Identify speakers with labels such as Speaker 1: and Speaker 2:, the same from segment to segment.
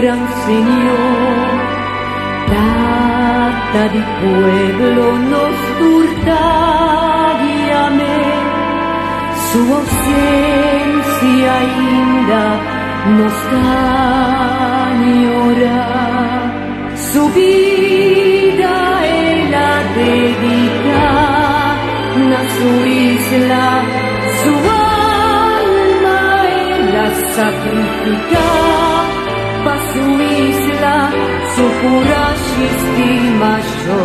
Speaker 1: gran Señor. Tata di pueblo nos turtariame, su ausencia ainda nos añora, su vida ella dedica a su isla, su alma ella sacrifica pa su isla, su coraje y estima yo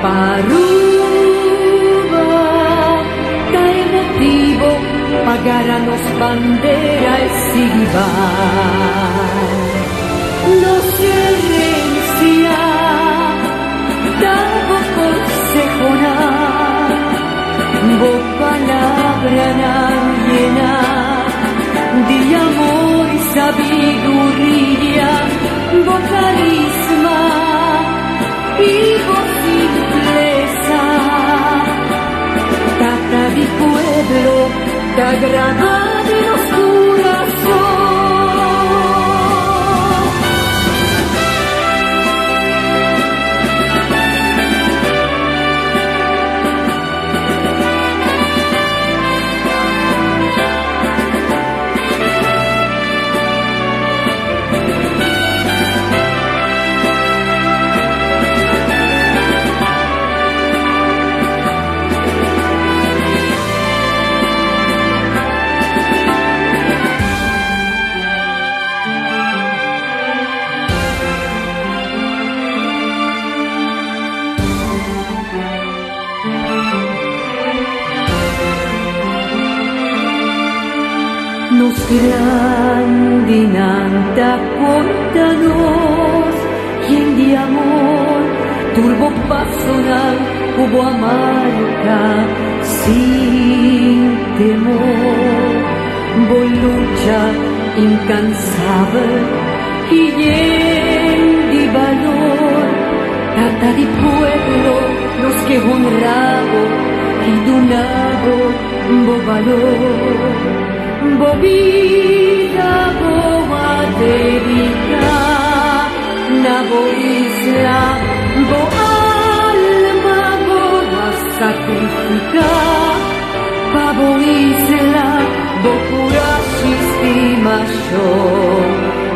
Speaker 1: paruba, da emotivo pagaranos bandera e silbar. No se rencia, davo consejona, bo palabra llena de amor y sabiduría, bo carisma y bo simpleza. Tata di pueblo, te agrada de los corazones. Nos grandinanta contanos y en de amor turbo personal hubo amarga sin temor, voy lucha incansable y en de valor, tata de pueblo los que honrado y donado bo valor. Bo vida, bo dedicar, na bo isla, bo alma, bo a sacrificar, pa bo isla, bo coraje y estima yo,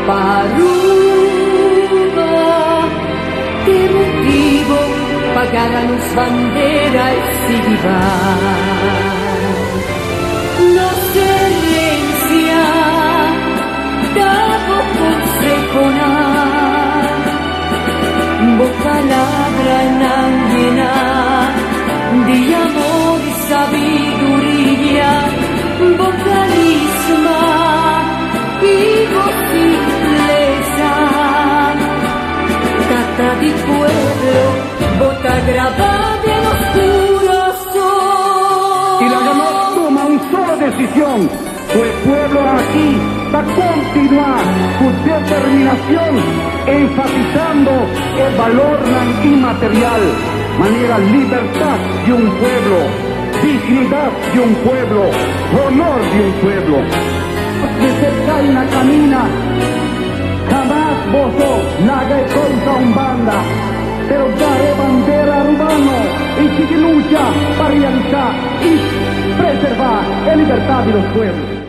Speaker 1: paruba, de motivo, pagaranos bandera y silbar. No se rencia, davo consejonar, bo palabra llena de amor y sabiduría, bo carisma y bo simpleza. Tata di pueblo, bo ta grabada de los corazones.
Speaker 2: Y la ganó toma una sola decisión, pues el pueblo aquí va a continuar con determinación, enfatizando el valor inmaterial, manera libertad de un pueblo, dignidad de un pueblo, honor de un pueblo. Desde Caina camina, jamás vosó naga y contra un banda, pero daré bandera urbano y sigue lucha para realizar y preservar la libertad de los pueblos.